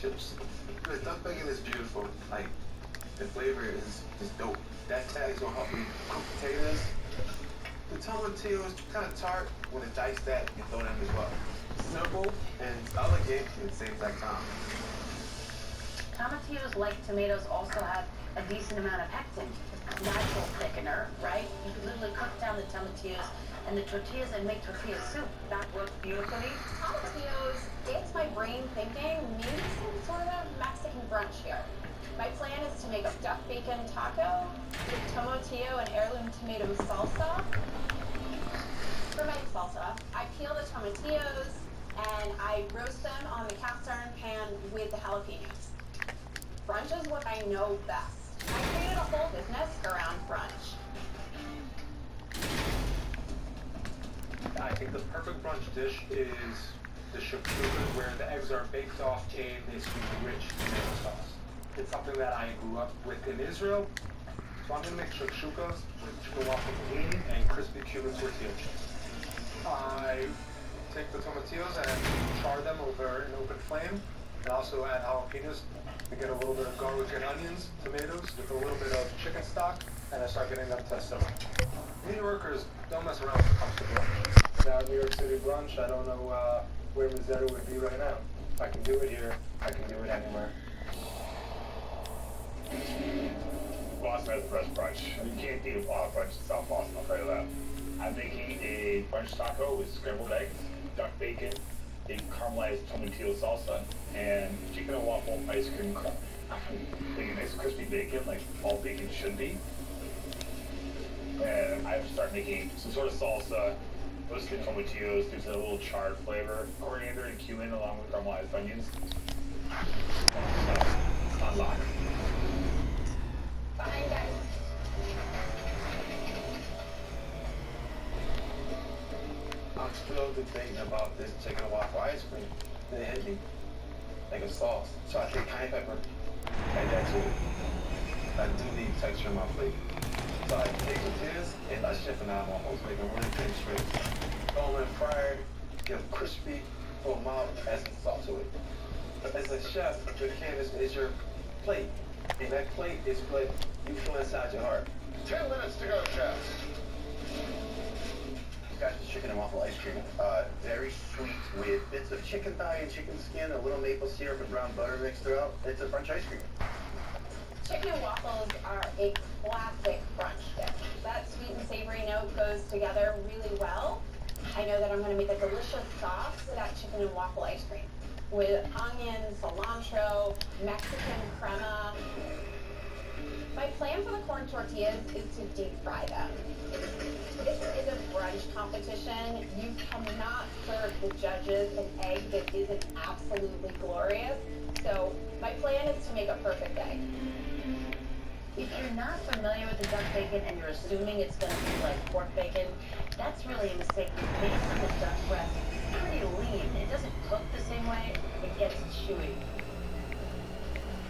chips. The duck bacon is beautiful. Like, the flavor is dope. That tag's gonna help me cook potatoes. The tomatillo is kind of tart. When you dice that, you throw them as well. Simple and elegant at the same exact time. Tomatillos, like tomatoes, also have a decent amount of pectin, natural thickener, right? You can literally cook down the tomatillos and the tortillas and make tortilla soup. That works beautifully. Tomatillos gets my brain thinking maybe some sort of a Mexican brunch here. My plan is to make a duck bacon taco with tomatillo and heirloom tomato salsa. For my salsa, I peel the tomatillos and I roast them on the cast iron pan with the jalapenos. Brunch is what I know best. I created a whole business around brunch. I think the perfect brunch dish is the shakshuka, where the eggs are baked off in this rich tomato sauce. It's something that I grew up with in Israel, so I'm gonna make shakshukas with chicken waffle tahini and crispy Cuban tortilla chips. I take the tomatillos and char them over an open flame, and also add jalapenos to get a little bit of garlic and onions, tomatoes, with a little bit of chicken stock, and I start getting them to simmer. New Yorkers don't mess around when it comes to brunch. Without New York City brunch, I don't know where Missouri would be right now. If I can do it here, I can do it anywhere. Boston has the best brunch. You can't beat a lot of brunch in South Boston, I'll tell you that. I'm making a brunch taco with scrambled eggs, duck bacon, a caramelized tomatillo salsa, and chicken and waffle ice cream. Making nice crispy bacon, like all bacon should be. And I have to start making some sort of salsa, roasted tomatillos, gives it a little charred flavor, coriander and cumin along with caramelized onions. It's on lock. Fine, guys. I'm still debating about this chicken and waffle ice cream. It hit me like a sauce. So I think cayenne pepper, add that to it. I do need texture on my plate. So I take tortillas and I chef and I'm almost making really thin strips. Throw them in fryer, get them crispy, throw them out, add some salt to it. But as a chef, your canvas is your plate. And that plate is what you feel inside your heart. 10 minutes to go, chef. Got the chicken and waffle ice cream. Very sweet with bits of chicken thigh and chicken skin, a little maple syrup and brown butter mixed throughout. It's a French ice cream. Chicken and waffles are a classic brunch dish. That sweet and savory note goes together really well. I know that I'm going to make a delicious sauce for that chicken and waffle ice cream with onions, cilantro, Mexican crema. My plan for the corn tortillas is to deep fry them. This is a brunch competition. You cannot serve the judges an egg that isn't absolutely glorious. So my plan is to make a perfect egg. If you're not familiar with the duck bacon and you're assuming it's going to be like pork bacon, that's really a mistake. The base of the duck breast is pretty lean. It doesn't cook the same way. It gets chewy.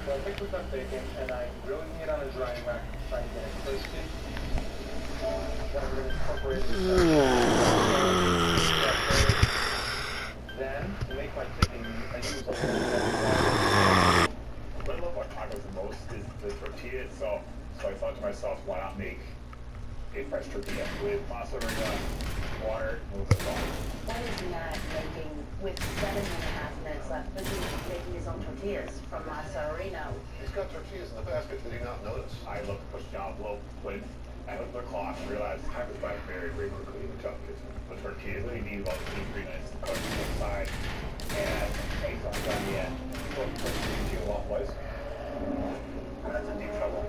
So I pick the duck bacon and I'm grilling it on a drying rack, trying to get it crispy. Then I'm going to incorporate Then, to make my chicken, I use a little bit of What I love about tacos the most is the tortilla itself. So I thought to myself, why not make a fresh tortilla with mozzarella, water, and a little bit of salt. What is Matt making with 7.5 minutes left? But he's making his own tortillas from mozzarella. He's got tortillas in the basket. Did he not notice? I love to push the envelope when I looked at the clock and realized time goes by very, very quickly in the tough kitchen. The tortillas only need about 2-3 minutes to cook inside. And eggs aren't done yet. So I'm pushing the waffle ice. That's in deep trouble.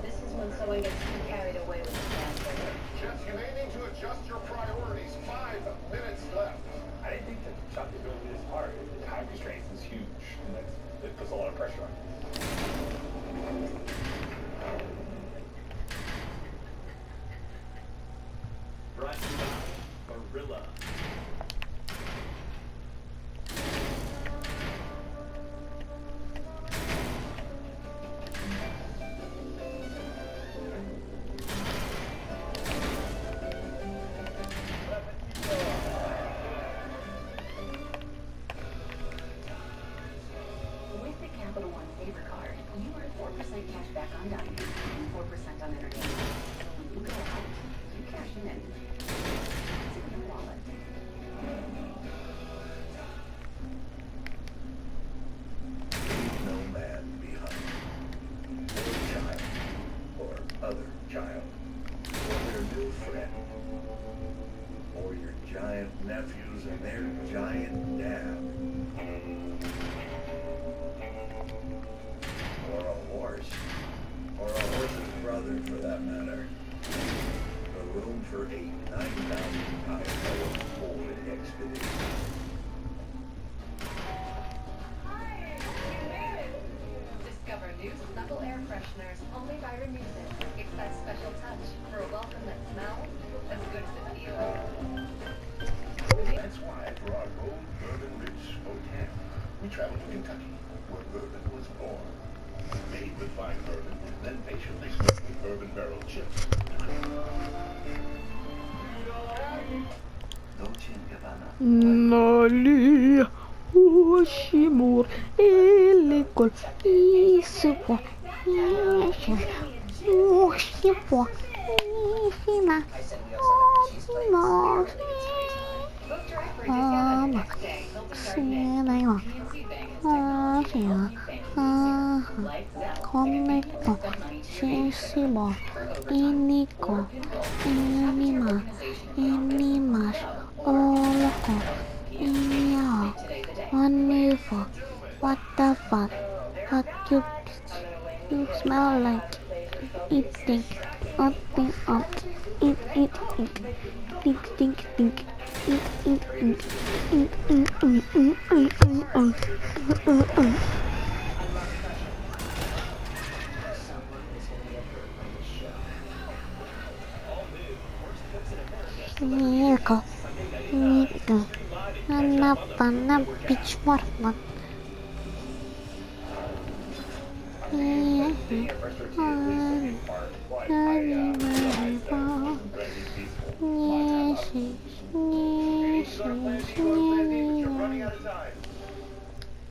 This is when someone gets too carried away with the gas. Chef, you may need to adjust your priorities. 5 minutes left. I didn't think that chopping would be this hard. The time constraints is huge, and it puts a lot of pressure on you. Brought to you by Gorilla. 4% cash back on dining and 4% on entertainment. So when you go out, you cash in and it's in your wallet. Leave no man behind. Or child, or other child, or their new friend, or your giant nephews and their giant dad. Or a horse, or a horse's brother for that matter. The room for 8,000 to 9,000 pounds forward expedition. Discover new Snuggle air fresheners only by Renewsit. It's that special touch for a welcome that smells as good as it feels. That's why for our Gold Bourbon Rich Hotel, we travel to Kentucky, where bourbon was born. Made with fine bourbon, then patiently smoked with bourbon barrel chips. Dolce & Gabbana. Nali Ushimur Elikol Isipo Ushimur Isima Osimor Mama Sinayo Asia Komeko Sisibo Iniko Inima Inimas Oloko Inyo Wonderful. What the fuck? What you smell like? Eating. Up. Eat. Think. Eat. Nico. Anna pitch warma.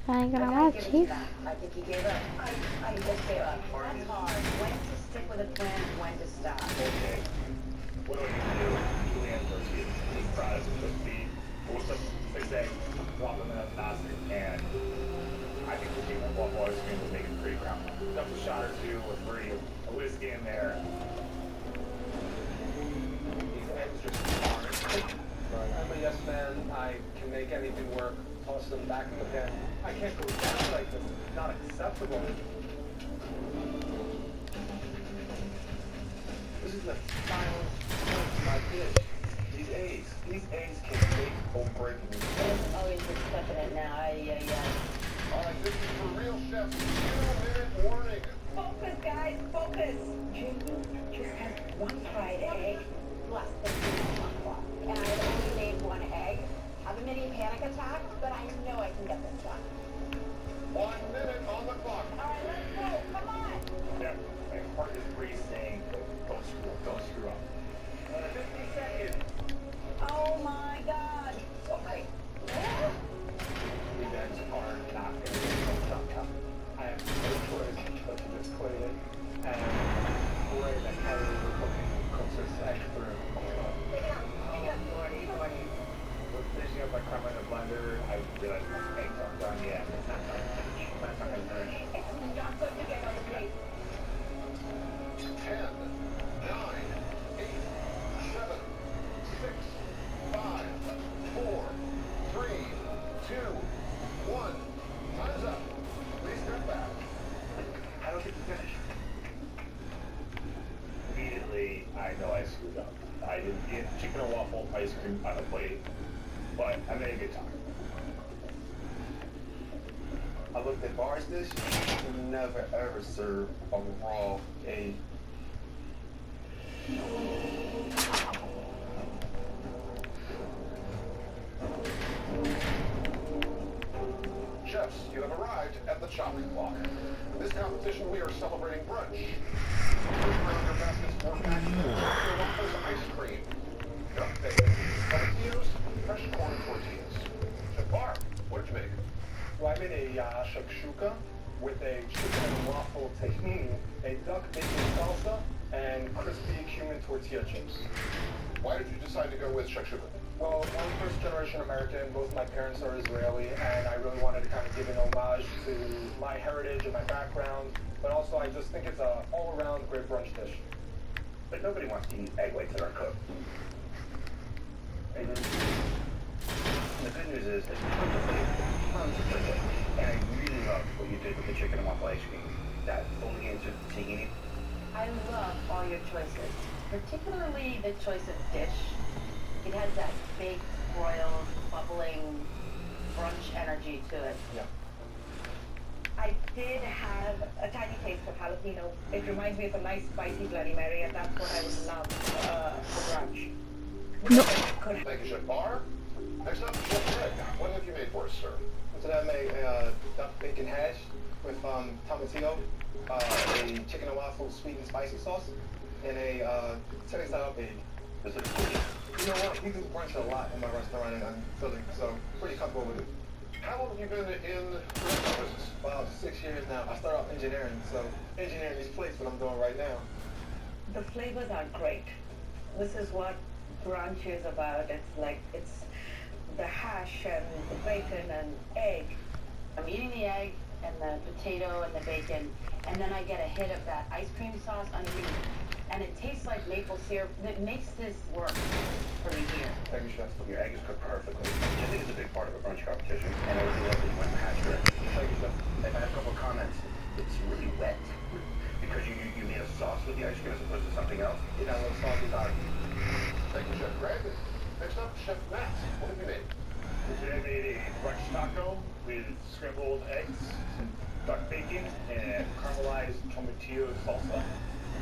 I grabar, Chief. I think he gave up. I just gave up. That's hard. When to stick with a plan and when to stop. Okay. What do I need to do? Julian Garcia. These fries with the most of 6 eggs, drop them in a basket, and I think the team at Waffle Ice Cream will make it pretty crap. Dump a shot or two or three of a whiskey in there. These eggs just aren't. I'm a yes man. I can make anything work. Toss them back in the pan. I can't go down like this. It's not acceptable. This is the final point of my dish. These eggs can make or break me. Oh, he's just stepping it now. Alright, this is for real chefs. 2-minute warning. Focus, guys, focus. Just have one fried egg, less than 1 o'clock. And I only made 1 egg. Have a mini panic attack, but I know I can get this done. 1 minute on the clock. All right, let's go. Come on. Yeah, my heart is racing. Don't screw up. 50 seconds. Oh my God. Okay. These eggs are not going to be tough. I have no choice but to just clean it and pray that Kelly will cooks this egg through. We're finishing up my crumb in a blender. I realized my eggs aren't done yet. It's not done. That's not going to finish. 10, 9, 8, 7, 6, 5, 4, 3, 2, 1. Time's up. Please step back. I don't get to finish. Immediately, I know I screwed up. I didn't get chicken and waffle ice cream on a plate, but I made a good time. I looked at Bar's dish. Never ever serve a raw egg. Chefs, you have arrived at the chopping block. In this competition, we are celebrating brunch. First round your baskets for Tokyo Waffles ice cream. Duck bacon, tortillas, fresh corn tortillas. Chef Bar, what did you make? Well, I made a shakshuka with a chicken and waffle tahini, a duck bacon salsa, and crispy cumin tortilla chips. Why did you decide to go with shakshuka? Well, I'm first-generation American. Both my parents are Israeli, and I really wanted to kind of give an homage to my heritage and my background. But also, I just think it's a all-around great brunch dish. But nobody wants to eat egg whites that aren't cooked. The good news is there's tons of flavor. And I really love what you did with the chicken and waffle ice cream. That fully answered the tahini. I love all your choices, particularly the choice of dish. It has that big, broiled, bubbling brunch energy to it. Yeah. I did have a tiny taste of jalapeno. It reminds me of a nice spicy Bloody Mary, and that's what I would love for brunch. Thank you, Chef Barr. Next up, Chef Greg. What have you made for us, sir? Today I made a duck bacon hash with tomatillo, a chicken and waffle sweet and spicy sauce, and a sunny-style egg. This is delicious. You know what? We do brunch a lot in my restaurant in Philly, so pretty comfortable with it. How long have you been in the restaurant business? About 6 years now. I started off engineering, so engineering these plates, what I'm doing right now. The flavors are great. This is what brunch is about. It's the hash and the bacon and egg. I'm eating the egg and the potato and the bacon, and then I get a hit of that ice cream sauce underneath. And it tastes like maple syrup. That makes this work for me here. Thank you, Chef. Your egg is cooked perfectly, which I think is a big part of a brunch competition. And I really love that you went and hatched it. Thank you, Chef. I have a couple of comments. It's really wet because you made a sauce with the ice cream as opposed to something else. You got a little salty about it. Thank you, Chef Greg. Next up, Chef Matt. What have you made? Today I made a brunch taco with scrambled eggs, some duck bacon, and caramelized tomatillo salsa.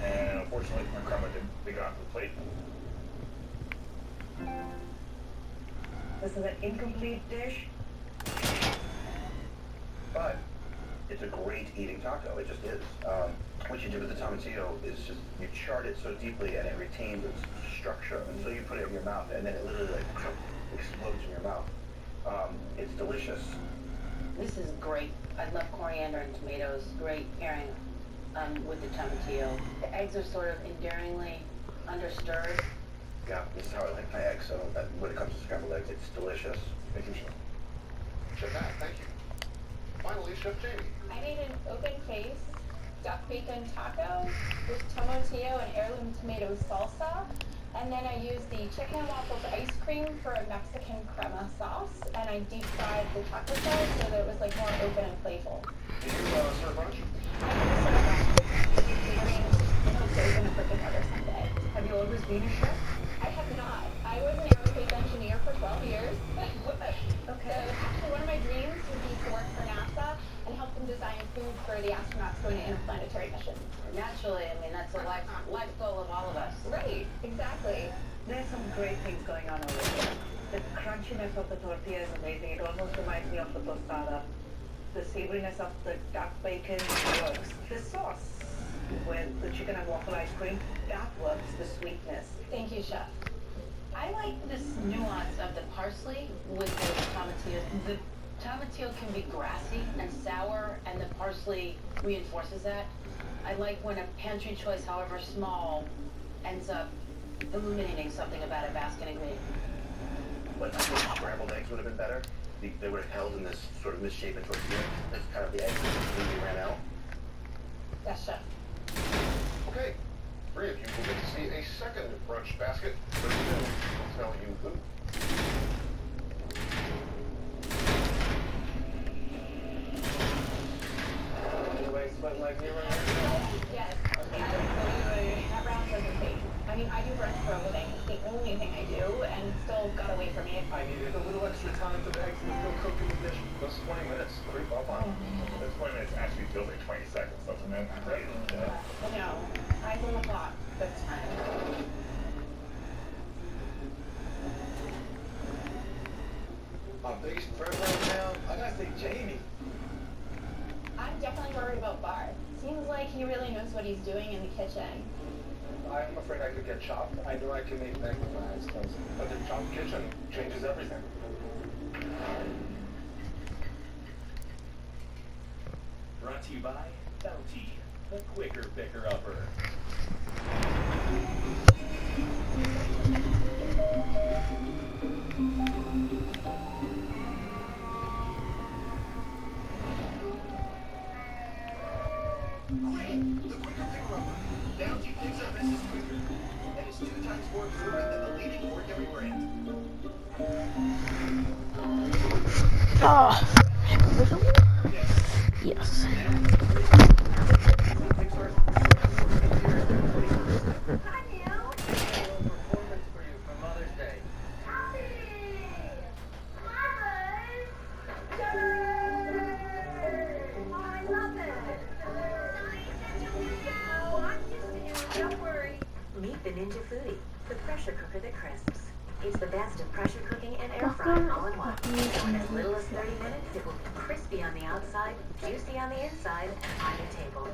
And unfortunately, my karma didn't make it onto the plate. This is an incomplete dish. But it's a great eating taco. It just is. What you do with the tomatillo is just you chart it so deeply and it retains its structure. And so you put it in your mouth and then it literally like explodes in your mouth. It's delicious. This is great. I love coriander and tomatoes. Great pairing with the tomatillo. The eggs are sort of endearingly understirred. Yeah, this is how I like my eggs. So when it comes to scrambled eggs, it's delicious. Thank you, Chef. Chef Matt, thank you. Finally, Chef Jamie. I made an open face duck bacon taco with tomatillo and heirloom tomato salsa. And then I used the chicken and waffles ice cream for a Mexican crema sauce. And I deep fried the taco shell so that it was like more open and playful. Do you serve brunch? I hope to open a brick and mortar someday. Have you always been a chef? I have not. I was an aerospace engineer for 12 years. Okay. So actually one of my dreams would be to work for NASA and help them design food for the astronauts going to interplanetary missions. Naturally, I mean, that's a life goal of all of us. Right, exactly. There's some great things going on over here. The crunchiness of the tortilla is amazing. It almost reminds me of the tostada. The savoriness of the duck bacon works. The sauce with the chicken and waffle ice cream, that works. The sweetness. Thank you, Chef. I like this nuance of the parsley with the tomatillo. The tomatillo can be grassy and sour, and the parsley reinforces that. I like when a pantry choice, however small, ends up illuminating something about a basket ingredient. But I think scrambled eggs would have been better. They would have held in this sort of misshapen tortilla. That's kind of the eggs that completely ran out. Yes, Chef. Okay. 3 of you will get to see a second brunch basket. 32 will tell you who. Anybody sweating like me right now? Yes. That round was insane. I mean, I do brunch for a living. It's the only thing I do, and it still got away from me. I needed a little extra time for the eggs to still cook in the dish. Just 20 minutes. Pretty well done. This 20 minutes actually feels like 20 seconds, doesn't it? Right. No, eyes on the clock this time. My biggest friend right now, I gotta say Jamie. I'm definitely worried about Bar. Seems like he really knows what he's doing in the kitchen. I'm afraid I could get chopped. I know I can make egg with my eyes closed. But the chopped kitchen changes everything. Brunch Brought to you by Bounty, the quicker picker-upper. The quicker picker-upper. Bounty picks up messes quicker. And is 2 times more fluid than the leading ordinary brand. Oh. Yes. Meet the Ninja Foodie, the pressure cooker that crisps. It's the best of pressure cooking and air frying all in one. In as little as 30 minutes, it will be crispy on the outside, juicy on the inside, and on your table.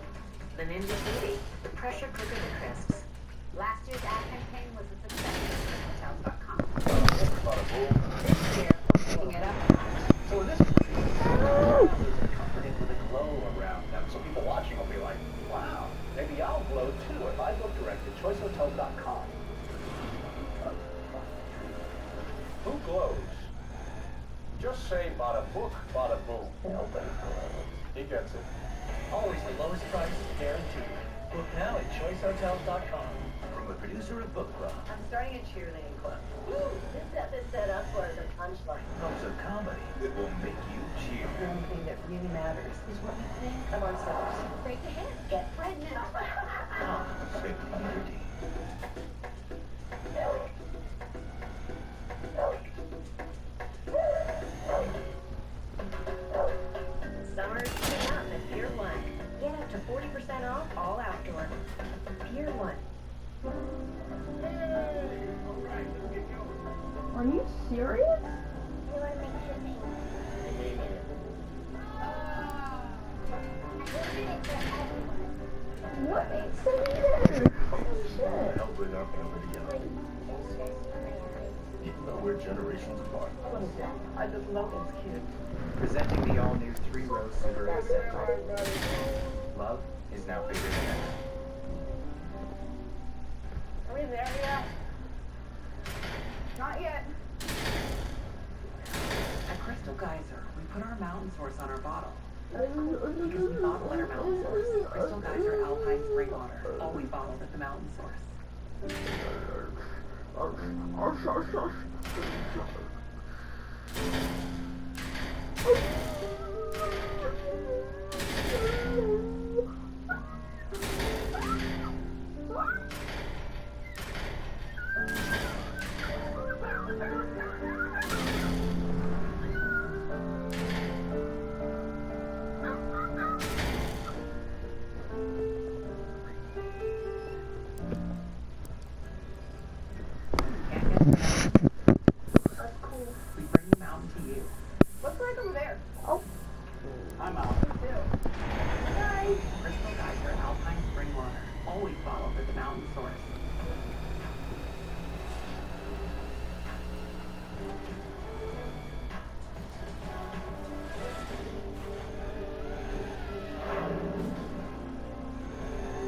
The Ninja Foodie, the pressure cooker that crisps. Last year's ad campaign was a success at hotels.com. Bada boom. Here, picking it up. So in this there's a company with a glow around them. So people watching will be like, wow, maybe I'll glow too if I book direct at choicehotels.com. Who glows? Just say bada book, bada boom. Nobody glows. He gets it. Always the lowest price guaranteed. Book now at choicehotels.com. From the producer of Book Club. I'm starting a cheerleading club. Woo! This stuff is set up for the punchline. Comes a comedy that will make you cheer. The only thing that really matters is what we think of ourselves. Break the hit, get pregnant. Say community. Summer's coming out at Pier 1. Get up to 40% off all outdoor. Pier 1. Are you serious? What? Centimeter? Oh shit. Help bring our family together. Even though we're generations apart. I just love this kid. Presenting the all-new 3-row Subaru Ascent. Love is now bigger than ever. Are we there yet? Not yet. At Crystal Geyser, we put our mountain source on our bottle. Because we bottle at our mountain source. Crystal Geyser Alpine Spring Water. Always bottled at the mountain source. That's cool. We bring the mountain to you. What's like over there? Oh. I'm out. Hi. Crystal Geyser Alpine Spring Water. Always bottled at the mountain source.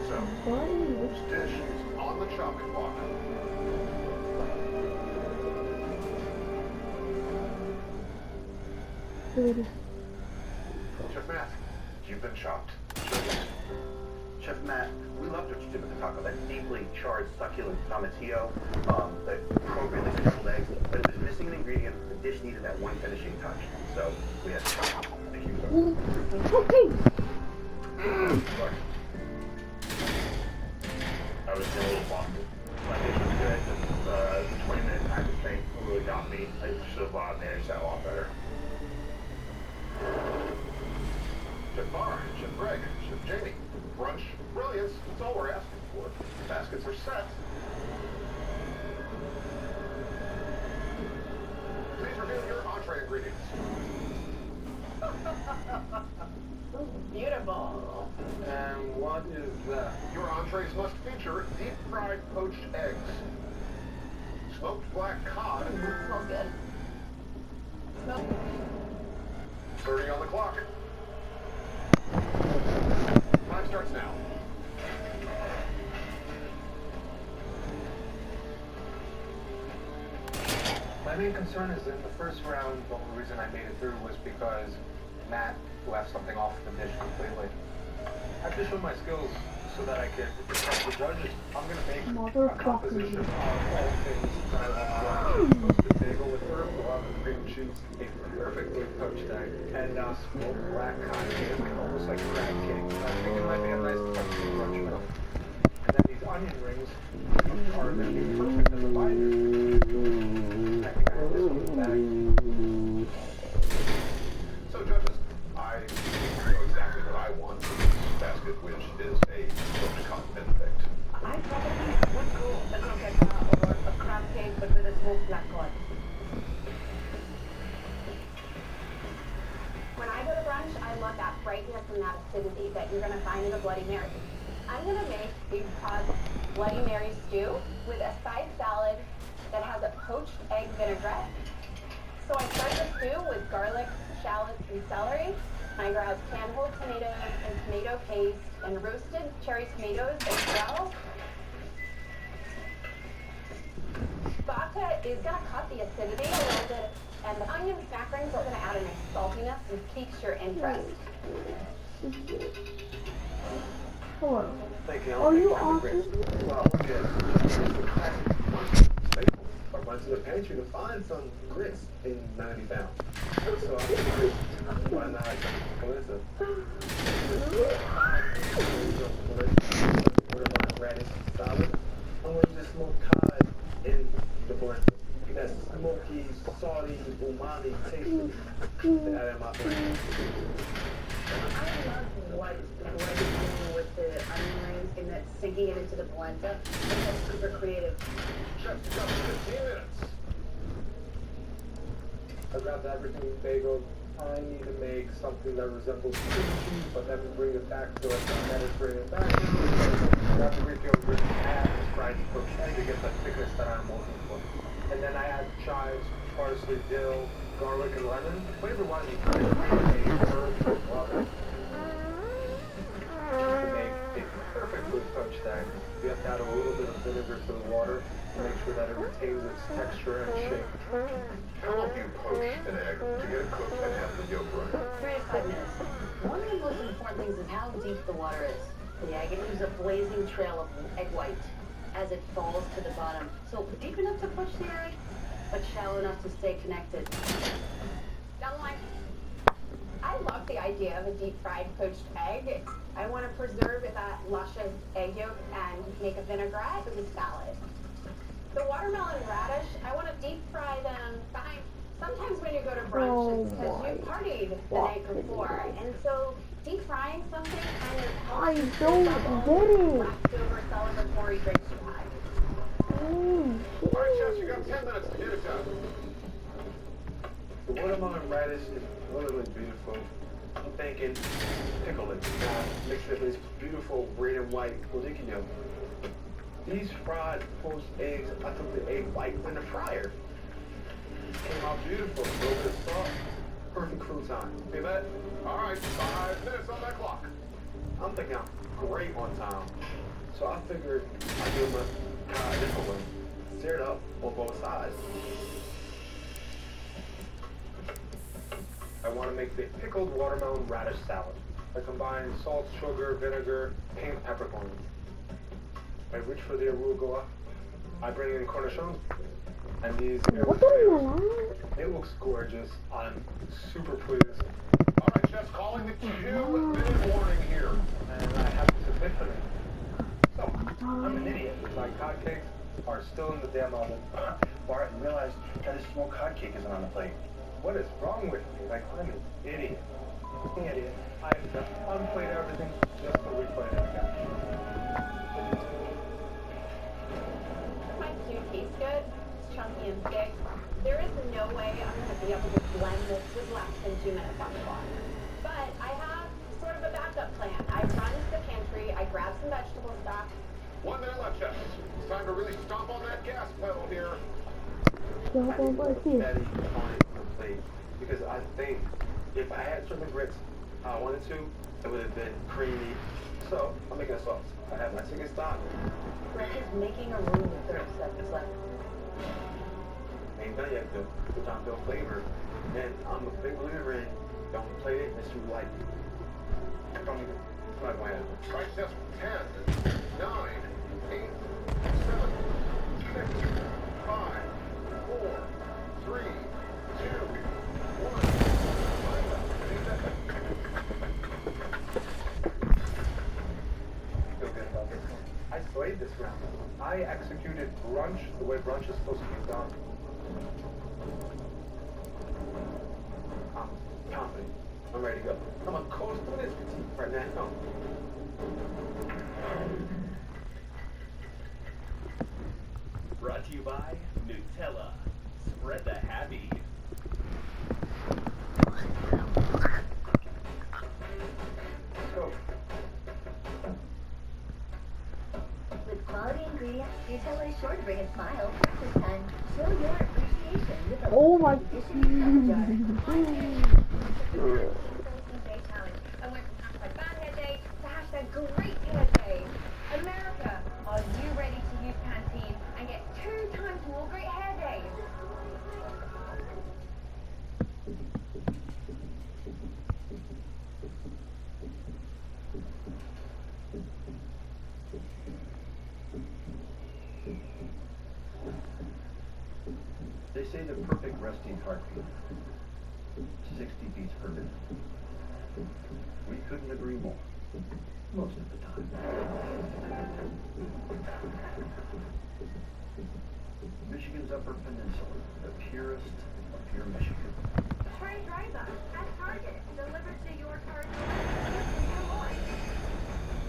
So, which dish is on the chopping block? Chef Matt, you've been chopped. Chef Matt, we loved what you did with the taco. That deeply charred, succulent tomatillo, the appropriately scrambled eggs, but it was missing an ingredient. The dish needed that one finishing touch. So we had to chop. Thank you, sir. Sorry. I was a little bummed. My dish was good. Just the 20-minute time constraint really got me. I should have managed that a lot better. Chef Barr, Chef Greg, Chef Jamie. Brunch, brilliance, that's all we're asking for. Baskets are set. Please reveal your entree ingredients. Beautiful. And what is that? Your entrees must feature deep-fried poached eggs, smoked black cod, Smells good. Smells 30 on the clock. main concern is in the first round, the only reason I made it through was because Matt left something off the dish completely. I have to show my skills so that I can impress the judges. I'm going to make a composition of all things that I want to roast the bagel with herb, love, and cream cheese, a perfectly poached egg, and smoked black cotton cake, almost like crab cake. I think it might be a nice touch to brunch meal. And then these onion rings are going to be perfect as a binder. I think I have this one in the bag. So, judges, I know exactly what I want for this basket, which is a smoked cotton benedict. I probably would go a croqueta or a crab cake, but with a smoked black cod. When I go to brunch, I look at brightness and that acidity that you're going to find in a Bloody Mary. I'm going to make a cod Bloody Mary stew with a side salad that has a poached egg vinaigrette. So I start the stew with garlic, shallots, and celery. I grab canned whole tomatoes and tomato paste and roasted cherry tomatoes as well. Vodka is going to cut the acidity a little bit, and the onion snack rings are going to add a nice saltiness and piques your interest. Hello. Thank you. Are you awesome? Well, I went to the pantry to find some grits in 90 pounds. So I figured, why not Melissa? Watermelon radish salad. I'm going to just smoke cod in the blender. That smoky, salty, umami taste to add in my blender. I love what is doing with the onion rings and that sinking it into the blender. That's super creative. Chef, you got 15 minutes. I grabbed everything bagel. I need to make something that resembles cream cheese, but then bring it back to like a Mediterranean back. Grab the Greek yogurt, add fried poached egg to get the thickness that I'm looking for. And then I add chives, parsley, dill, garlic, and lemon. Flavor-wise, it's kind of a herb, love it. To make a perfectly poached egg, you have to add a little bit of vinegar to the water to make sure that it retains its texture and shape. How long do you poach an egg to get it cooked and have the yolk right? 3 to 5 minutes. One of the most important things is how deep the water is. The egg leaves a blazing trail of egg white as it falls to the bottom. So deep enough to poach the egg, but shallow enough to stay connected. Down the line. I love the idea of a deep-fried poached egg. I want to preserve that luscious egg yolk and make a vinaigrette with a salad. The watermelon radish, I want to deep fry them. Sometimes when you go to brunch, it's because you partied the night before. And so deep frying something kind of helps leftover celebratory drinks you had. All right, chefs, you got 10 minutes to get it done. The watermelon radish is really, really beautiful. I'm thinking pickle it. Mix it with this beautiful red and white boudinot. These fried poached eggs, I took the egg white in the fryer. Came out beautiful. A little bit of salt. Perfect crouton. See that? All right, 5 minutes on that clock. I'm thinking I'm great on time. So I figured I'd do my cod a different way. Sear it up on both sides. I want to make the pickled watermelon radish salad. I combine salt, sugar, vinegar, and peppercorns. I reach for the arugula. I bring in cornichons and these potatoes. It looks gorgeous. I'm super pleased. All right, chefs, calling the 2-minute warning here. And I have this epiphany. So, I'm an idiot. My cod cakes are still in the damn oven. Bart, you realize that a smoked cod cake isn't on the plate. What is wrong with me? Like, I'm an idiot. Idiot. I have to unplate everything just to replate it again. My stew tastes good. It's chunky and thick. There is no way I'm going to be able to blend this with less than 2 minutes on the clock. But I have sort of a backup plan. I run to the pantry, I grab some vegetable stock. 1 minute left, chefs. It's time to really stomp on that gas pedal here. Steady on the plate. Because I think if I had certain grits how I wanted to, it would have been creamy. So I'm making a sauce. I have my chicken stock. Greg is making a room with 30 seconds left. Ain't done yet though. We're trying to build flavor. And I'm a big believer in don't play it unless you like it. Don't even. It's not going to happen. Strike test 10, 9, 8, 7, 6, 5, 4, 3, 2, 1. Feel good about this. I slayed this round. I executed brunch the way brunch is supposed to be done. I'm confident. I'm ready to go. I'm a coach for this right now. Brought to you by Nutella. Spread the happy. Let's go. With quality ingredients, Nutella is sure to bring a smile. This time, show your appreciation with a Oh my I went from hashtag bad hair day to hashtag great hair day. America, are you ready to use Pantene and get 2 times more great hair days? They say the perfect resting heartbeat, 60 beats per minute. We couldn't agree more, most of the time. Michigan's Upper Peninsula, the purest of pure Michigan. Try a drive-up at Target, delivered to your car door.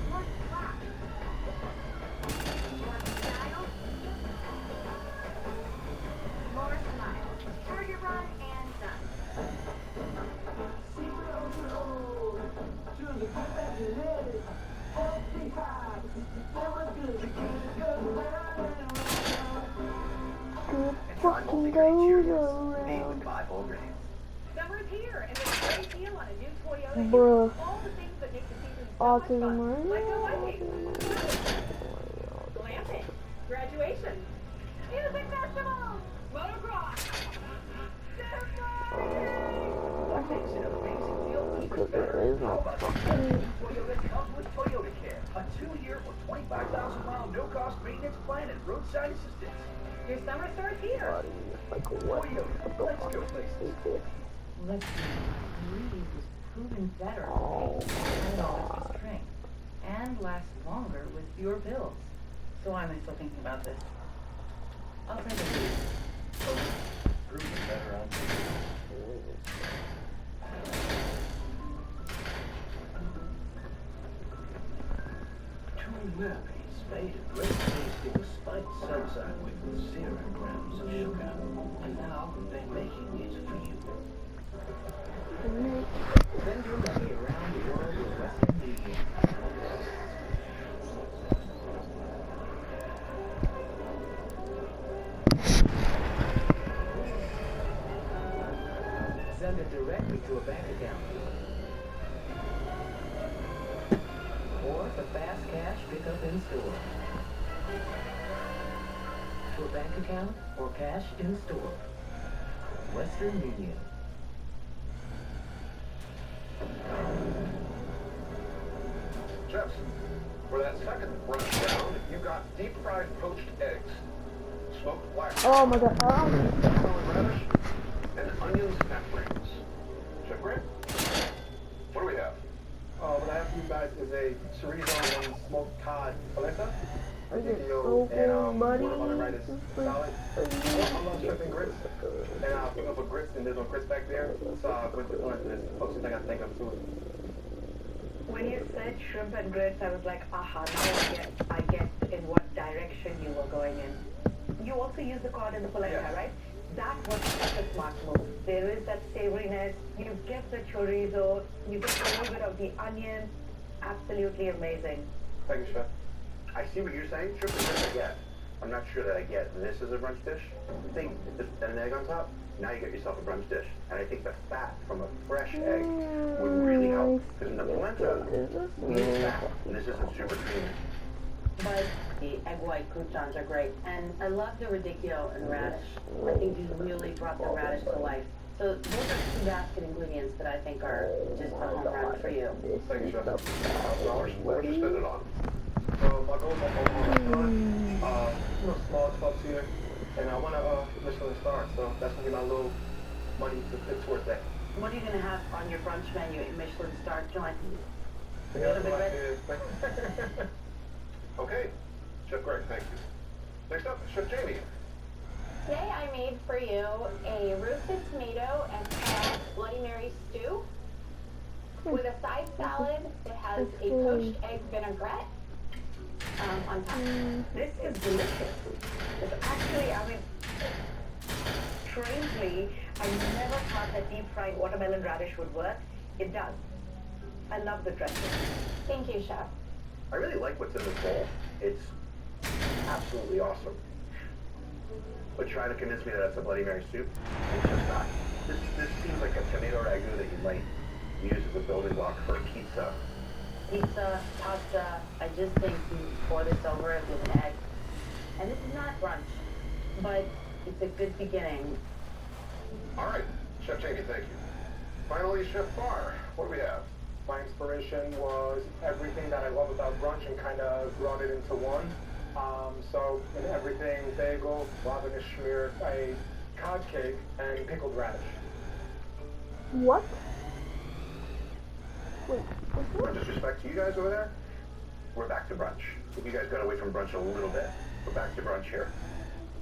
More slack. More style. More smile. Target run and done. Fucking goes Made with 5 whole grains. Summer's here, and there's a great deal on a new Toyota. Bruh. All the things that make the season so Autism, much fun. Like go right? biking, glamping, graduation, music festival, motocross, Makes it amazing feel even Because there better. is How no about fucking... Toyota comes with Toyota Care, a 2-year or 25,000-mile no-cost maintenance plan and roadside assistance. Your summer starts here. Like what? Toyota, let's go places. Let's see. Breathe was proven better Oh with my $10 strength and lasts longer with fewer pills. So why am I still thinking about this? I'll take a breathe. Proven better on Two milkshakes made a great tasting spiked salsa with 0 grams of sugar. And now they're making it for you. Send your money around the world with Western Union. Send it directly to a bank account. Or the fast cash pickup in store. To a bank account or cash in store. Western Union. Jeffs, for that second brunch round, you got deep fried poached eggs, smoked black Oh my god. curly radish, and onion snack rings. Chef Grant, what do we have? What I have for you guys is a chorizo and smoked cod paleta. I get Tortillo so and cool, buddy. one of my rice This salad. is I love shrimp and grits. And I'll pick up a grits and there's no grits back there. So I went to lunch and it's closest thing I think of to it. When you said shrimp and grits, I was like, aha, now I get in what direction you were going in. You also use the cod in the polenta, Yes. right? That was such a smart move. There is that savoriness. You get the chorizo. You get a little bit of the onion. Absolutely amazing. Thank you, chef. I see what you're saying. Shrimp and grits I get. I'm not sure that I get this as a brunch dish. I think an egg on top, now you get yourself a brunch dish. And I think the fat from a fresh egg would really help. Because in the polenta, we need fat. And this isn't super creamy. But the egg white croutons are great. And I love the radicchio and radish. I think you really brought the radish to life. So those are two basket ingredients that I think are just a home run for you. Thank you, Chef. $1,000. What would you spend it on? I'll go with my home restaurant. Small clubs here. And I want a Michelin star, so that's going to be my little money to put towards that. What are you going to have on your brunch menu at Michelin star joint? A Yeah, little bit red? Okay, Chef Greg, thank you. Next up, Chef Jamie. Today I made for you a roasted tomato and carrot Bloody Mary stew with a side salad that has a poached egg vinaigrette on top. This is delicious. It's actually, I mean, strangely, I never thought that deep fried watermelon radish would work. It does. I love the dressing. Thank you, Chef. I really like what's in this bowl. It's absolutely awesome. But trying to convince me that it's a Bloody Mary soup, it's just not. This seems like a tomato ragu that you might use as a building block for a pizza. Pizza, pasta, I just think you pour this over it with an egg. And this is not brunch, but it's a good beginning. All right, Chef Jamie, thank you. Finally, Chef Barr, what do we have? My inspiration was everything that I love about brunch and kind of brought it into one. So in everything, bagel, ravenous schmear, a cod cake, and pickled radish. What? Wait, No disrespect to you guys over there, we're back to brunch. You guys got away from brunch a little bit. We're back to brunch here.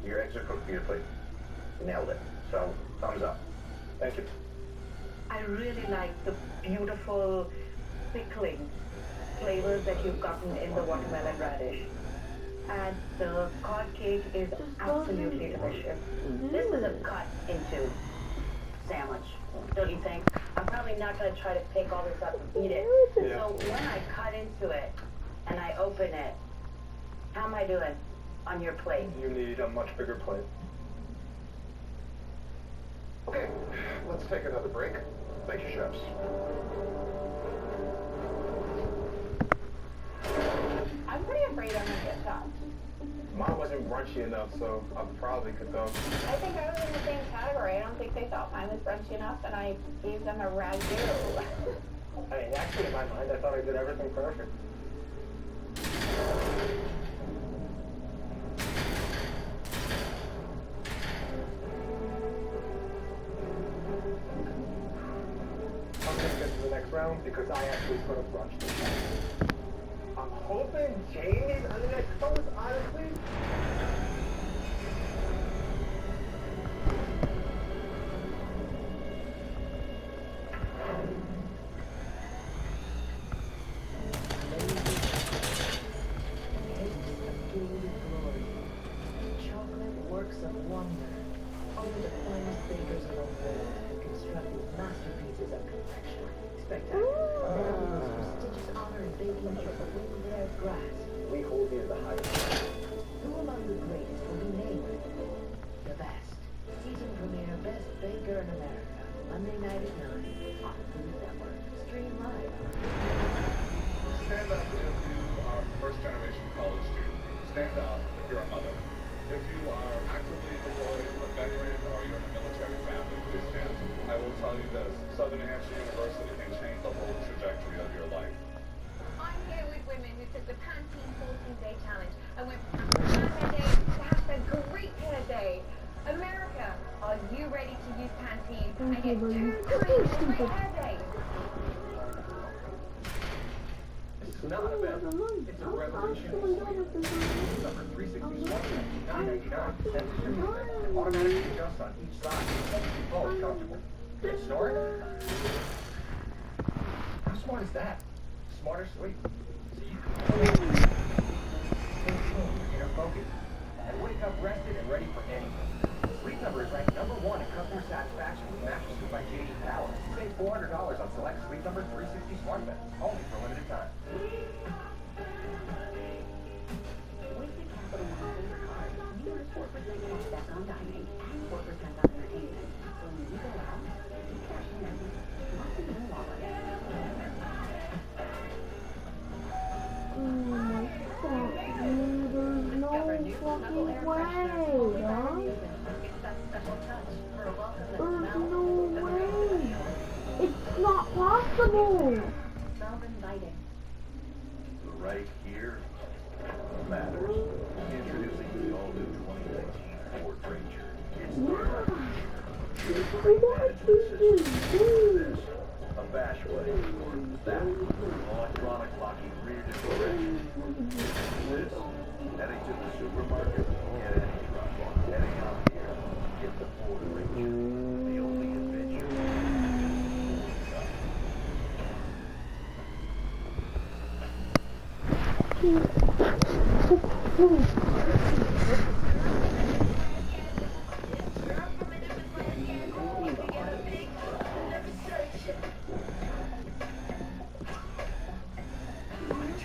Your eggs are cooked beautifully. You nailed it. So, thumbs up. Thank you. I really like the beautiful pickling flavors that you've gotten in the watermelon radish. And the cod cake is absolutely delicious. This is a cut into sandwich, don't you think? I'm probably not going to try to pick all this up and eat it. Yeah. So when I cut into it and I open it, how am I doing on your plate? You need a much bigger plate. Okay, let's take another break. Thank you, chefs. I'm pretty afraid I'm gonna get shot. Mine wasn't brunchy enough, so I probably could go. I think I was in the same category. I don't think they thought mine was brunchy enough, and I gave them a ragu. I mean, actually, in my mind, I thought I did everything perfect. I'm gonna get to the next round because I actually put a brunch this time. I'm hoping Jamie's on the next post, honestly. Chocolate works of wonder. Only the finest bakers in the world have constructed masterpieces of confection. Spectacular. Now the most prestigious honor in baking is the win their grasp. We hold you to the highest. Who among the greatest will be named the best? Season premiere Best Baker in America. Monday night at 9 on Food Network. Stream live on Stand up if you are a first-generation college student. Stand up if you're a mother. If you are actively deployed, a veteran, or you're in a military family, please stand. I will tell you this, Southern New Hampshire University can change the whole trajectory of your life. I'm here with women who took the Pantene 14-day challenge and went from hair day to hashtag great hair day. America, are you ready to use Pantene and get 2 times the great hair day? It's not a bet. It's a revolutionary sweep. Number 360 Smart $9.99. Send to your music and automatically adjust on each side. Oh, it's comfortable. Did it snort? How smart is that? Smart or sweet? So you can stay tuned, inner focus, and wake up rested and ready for anything. Sleep Number is ranked #1 in customer satisfaction with Mattress by J.D. Power. Save $400 on select Sleep Number 360 smart beds, only for a limited time. With the Capital One Favor Card, you earn 4% cashback on dining and 4% on entertainment. So when you go out, you cash in. Lots in your wallet. Oh my god. way, dog. It's that special touch for a welcome that There's smells no and way. It's not possible. smells inviting. Right here matters. Introducing the all-new 2019 Ford Ranger. It's the right here. Great management system. This, a bash blade, or that, electronic locking rear direction. This, heading to the supermarket, get any truck. Heading out here, get the Ford Ranger. The only adventure.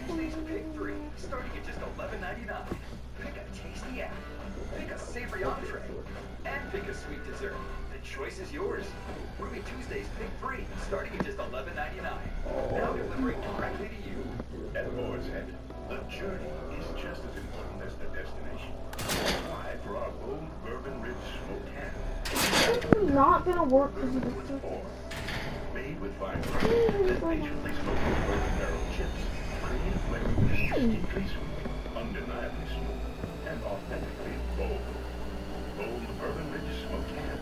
Tuesday's Pick 3, starting at just $11.99. Pick a tasty apple, pick a savory entree, and pick a sweet dessert. The choice is yours. Ruby Tuesday's Pick 3, starting at just $11.99. Now delivering directly to you. At Boar's Head, the journey is just as important as the destination. Why, for our bold bourbon rich smoked ham. This is not gonna work because of the Or, made with fine bourbon that patiently smoked with bourbon barrel chips. Creamy flavor, distinctly sweet, undeniably smooth, and authentically bold. Bold bourbon rich smoked ham.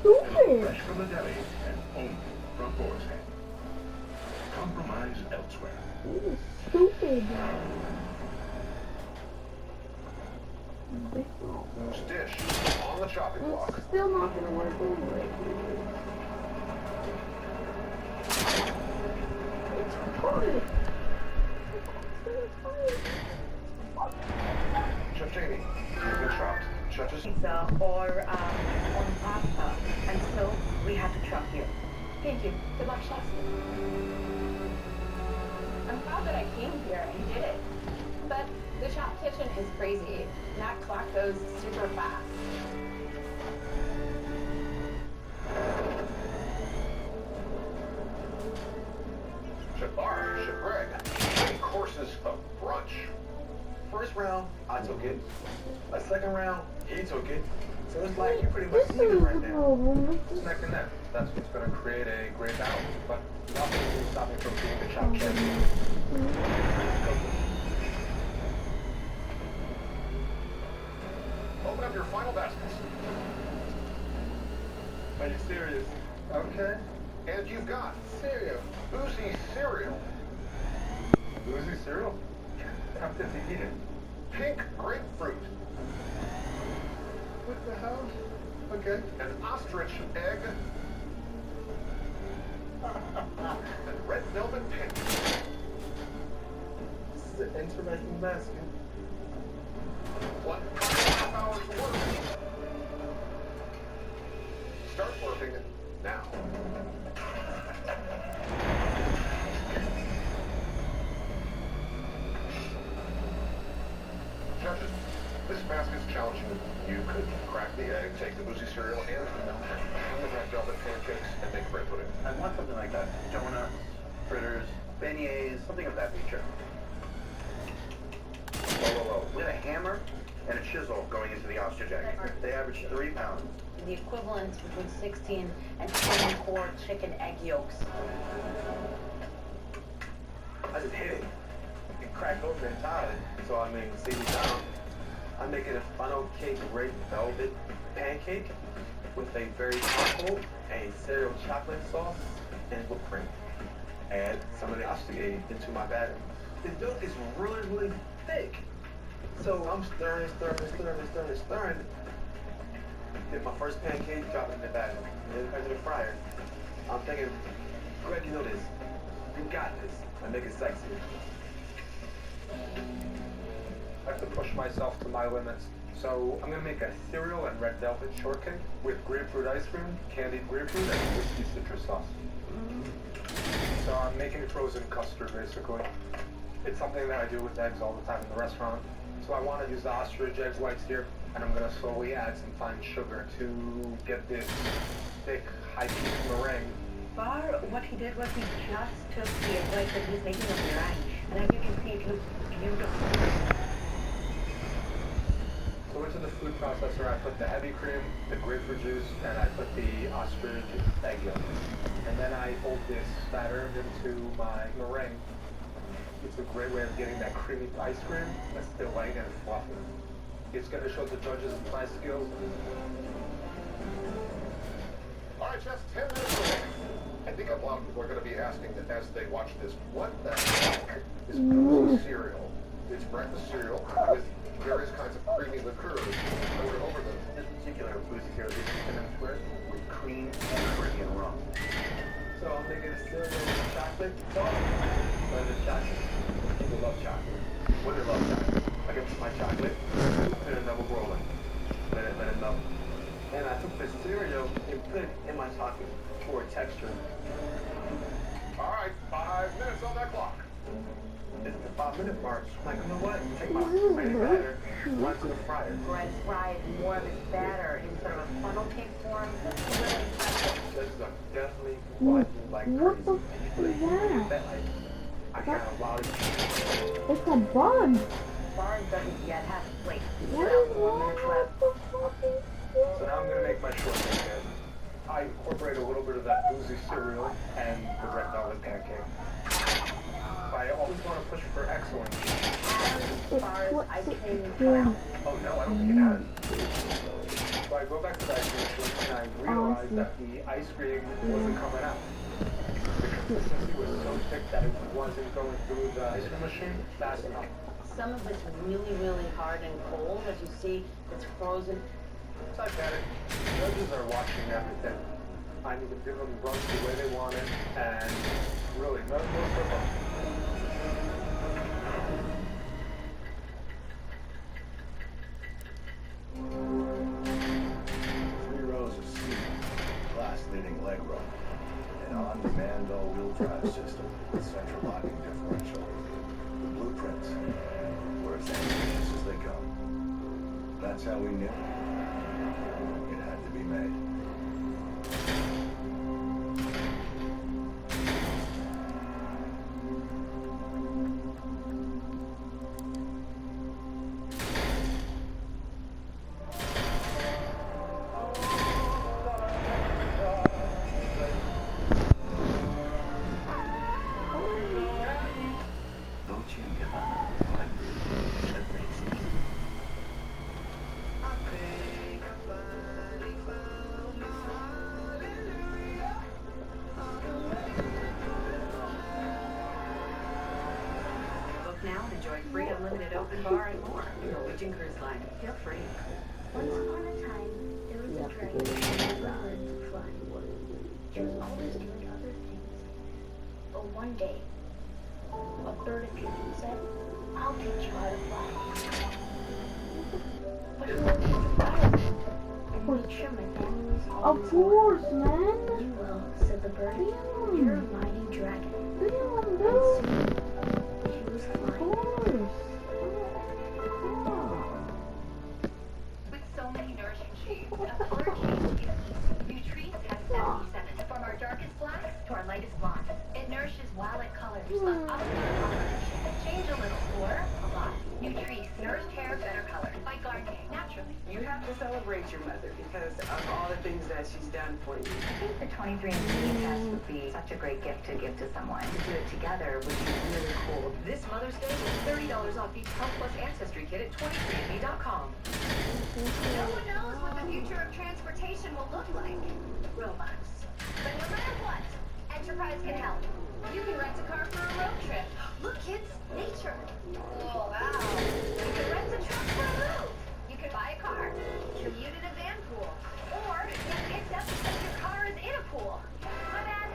stupid. Fresh from the deli and only from Boar's Head. Compromise elsewhere. This is stupid. Dish on the chopping block. It's still not gonna work anyway. It's retarded. Chef Jamie, you've been chopped. Judges. Pizza or on pasta, and so we had to chop you. Thank you. Good luck, chef. I'm proud that I came here and did it. But the shop kitchen is crazy. That clock goes super fast. Chef Bar, Chef Greg, 3 courses of brunch. First round, I took it. A second round, he took it. So it's like you're pretty much This even is right the now. problem. It's neck and neck. That's what's going to create a great battle. But nothing will stop me from being the chop champion. Open up your final baskets. Are you serious? Okay. And you've got cereal. Boozy cereal. Boozy cereal? Tempted to eat it. Pink grapefruit. What the hell? Okay. An ostrich egg. And red velvet pancake. This is an interesting basket. 1.5 hours work. Start working now. Judges, this basket's challenging. You could crack the egg, take the boozy cereal and the red velvet pancakes, and make bread pudding. I want something like that. Donuts, fritters, beignets, something of that nature. Whoa. With a hammer and a chisel going into the ostrich egg. They average 3 pounds. The equivalent between 16 and 24 chicken egg yolks. I just hit it. It cracked open entirely. So I mean, see me down. I'm making a funnel cake red velvet pancake with a very powerful and cereal chocolate sauce and whipped cream. Add some of the ostrich egg into my batter. The dough is really thick. So I'm stirring. Get my first pancake, drop it in the batter. Then into the fryer. I'm thinking, Greg, you know this. You got this. I make it sexy. I have to push myself to my limits. So I'm gonna make a cereal and red velvet shortcake with grapefruit ice cream, candied grapefruit, and whiskey citrus sauce. So I'm making frozen custard basically. It's something that I do with eggs all the time in the restaurant. So I want to use the ostrich egg whites here, and I'm gonna slowly add some fine sugar to get this thick, high-peak meringue. Bar, what he did was he just took the egg whites that he's making a meringue, and as you can see, it looks beautiful. So it's a the food processor, I put the heavy cream, the grapefruit juice, and I put the ostrich egg yolk. And then I fold this batter into my meringue. It's a great way of getting that creamy ice cream that's still light and fluffy. It's going to show the judges my skills. All right, chefs, 10 minutes away. I think a lot of people are going to be asking as they watch this, what the heck is boozy cereal? It's breakfast cereal with various kinds of creamy liqueurs over them. This particular boozy cereal is cinnamon twist with cream and Caribbean rum. So I'm making a cereal with chocolate sauce. But it's chocolate. People love chocolate. Women love chocolate. I get my chocolate, put it in double boiling, let it melt. And I took this cereal and put it in my socket for texture. All right, 5 minutes on that clock. It's the 5-minute mark. I'm like, you know what? Take my batter, run to the fryer. Bread fried more of its batter in sort of a funnel cake form. Judges are definitely watching like crazy. What the f is that? I got a lot of. It's a bug. Barn doesn't yet have a plate. What About is 4 minutes wrong left. with the fucking So now I'm going to make my shortcake here. I incorporate a little bit of that boozy cereal and the red velvet pancake. I always want to push for excellence. As far as ice cream doing? Oh no, I don't think it has. So I go back to the ice cream machine and I realize that the ice cream wasn't coming out. The consistency was so thick that it wasn't going through the ice cream machine fast enough. Some of it's really, really hard and cold. As you see, it's frozen. It's not bad. Judges are watching everything. I need to give them brunch the way they want it, and really, no trouble. 3 rows of seat, class-leading leg roll, an on-demand all-wheel drive system with central locking differential. The blueprints were as ambitious as they come. That's how we knew it had to be made. Don't you give up like that makes it. Book now and enjoy free unlimited open bar and more. Norwegian Cruise Line. Feel free. Once upon a time, there was a dragon who learned to fly. She was always doing other things. But one day, a bird appeared and said, I'll teach you how to fly. But who will teach you fire? And make sure my family is Of always course, warm. man. You will, said the bird. You're a mighty dragon. Damn, And dude. soon, she was Of flying. course. With so many nourishing shades, a color change is easy. Nutrice has 77. From our darkest black to our lightest blonde. It nourishes while it colors. Up change a little or a lot. Nutrice, nourished hair, better color. By Garnier, naturally. You have to celebrate your mother because of all the things that she's done for you. I think the 23andMe test would be such a great gift to give to someone. To do it together would be really cool. This Mother's Day, get $30 off each Health Plus Ancestry Kit at 23andMe.com. No one knows what the future of transportation will look like. Robots. But no matter what, Enterprise can help. You can rent a car for a road trip. Look, kids, nature. Oh, wow. You can rent a truck for a move. You can buy a car, commute in a van pool, or get picked up because your car is in a pool. My bad.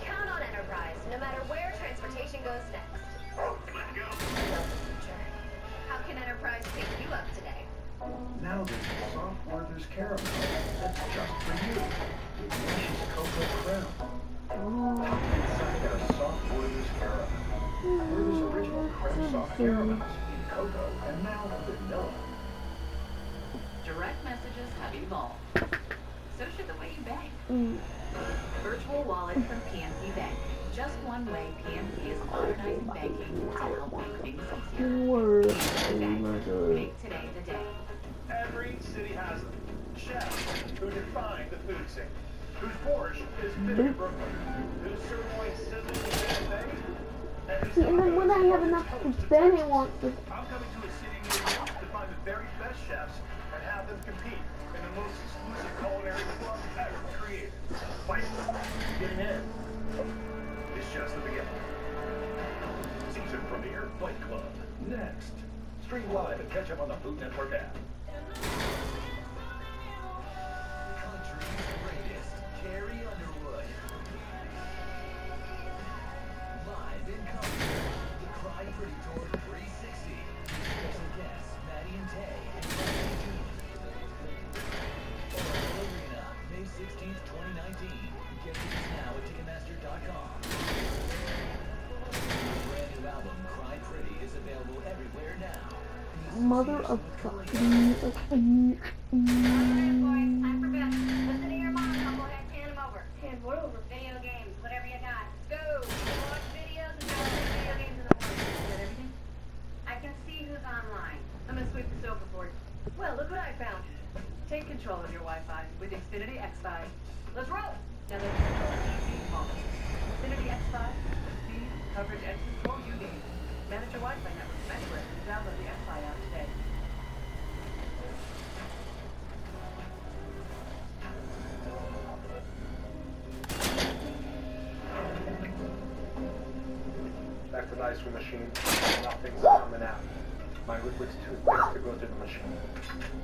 Count on Enterprise, no matter where transportation goes next. Let's go. How can Enterprise pick you up today? Now there's a soft Werther's caramel that's just for you. With delicious cocoa crème. Inside our soft Werther's caramel. Werther's original crème soft caramels in cocoa and now vanilla. Direct messages have evolved. So should the way you bank. Virtual wallet from PNC Bank. Just one way PNC is modernizing banking to help make things easier. Word. PNC Bank. Make today the day. Every city has them. Chefs who define the food scene, whose borscht is fit in Brooklyn, whose sirloin sizzles in Santa Fe, and whose See, and then when I have enough to then it wants to. I'm coming to a city near you to find the very best chefs and have them compete in the most exclusive culinary club ever created. Fight, get in. It's just the beginning. Season premiere Fight Club. Next. Stream live and catch up on the Food Network app. Country's greatest, Carrie Underwood. Live in concert, the Cry Pretty Tour 360. Special guests, Maddie and Tay and Friday June. Oracle Arena, May 16th, 2019. Get tickets now at Ticketmaster.com. The brand new album, Cry Pretty, is available everywhere now. Mother of fucking. Time for bed. Listen to your mom. I'll go ahead and hand them over. Hand what over? Video games, whatever you got. Go. Watch videos and download video games in the morning. Is that everything? I can see who's online. I'm gonna sweep the sofa board. Well, look what I found. Take control of your Wi-Fi with Xfinity X5. Let's roll. Now let's go easy on. Xfinity X5. Speed, coverage, and control you need. Manage your Wi-Fi network from anywhere and download the X5 app today. Back to the ice cream machine. Nothing's coming out. My liquid's too thick to go through the machine.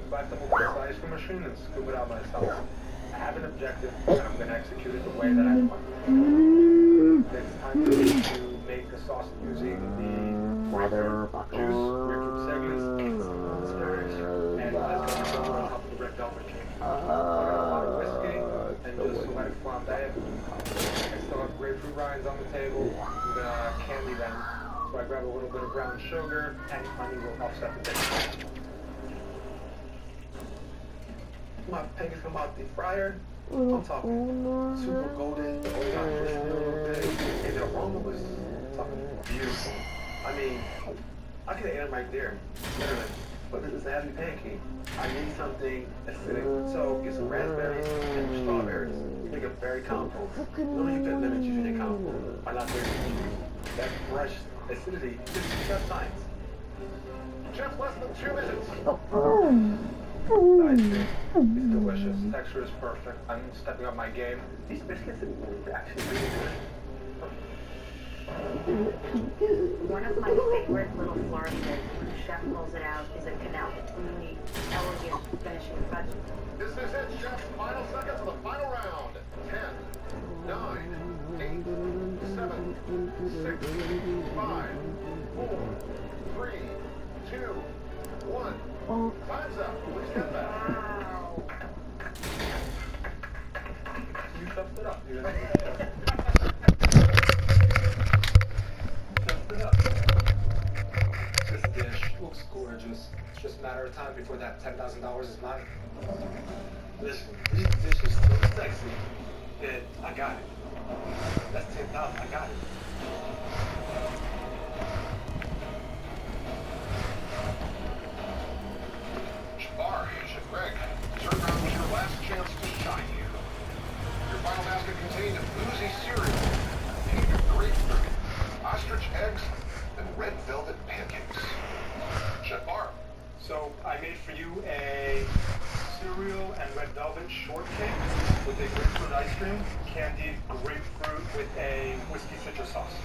So I have to open this ice cream machine and scoop it out myself. I have an objective, and I'm going to execute it the way that I want. It's time for me to make the sauce using the grapefruit juice, grapefruit segments, asparagus, and let's go on top of the red velvet cake. I got a lot of whiskey and just let it flambe. I still have grapefruit rinds on the table. I'm going to candy them. So I grab a little bit of brown sugar and honey will offset the taste. My pancakes come out the fryer. I'm talking super golden, the oil got crispy a little bit, and the aroma was something beautiful. I mean, I could have ate them right there, literally. But this is a heavy pancake. I need something acidic. So get some raspberries and strawberries. Make a berry combo. Really, you can limit using a combo. I like berry juice. That fresh acidity is chef science. Chef, less than 2 minutes. The ice cream is delicious. Texture is perfect. I'm stepping up my game. These biscuits are actually really good. One of my favorite little flurry bits when the chef pulls it out is a really elegant finishing touch. This is it, Chef. Final seconds of the final round. 10, 9, 8, 7, 6, 5, 4, 3, 2, 1. Time's up. Please stand back. Wow. You stuffed it up. You stuffed it up. This dish looks gorgeous. It's just a matter of time before that $10,000 is mine. Listen, this dish is so sexy that I got it. That's $10,000. I got it. Bar, Chef Greg. Dessert round was your last chance to shine here. Your final basket contained boozy cereal, pink grapefruit, ostrich eggs, and red velvet pancakes. Chef Bar. So I made for you a cereal and red velvet shortcake with a grapefruit ice cream, candied grapefruit with a whiskey citrus sauce.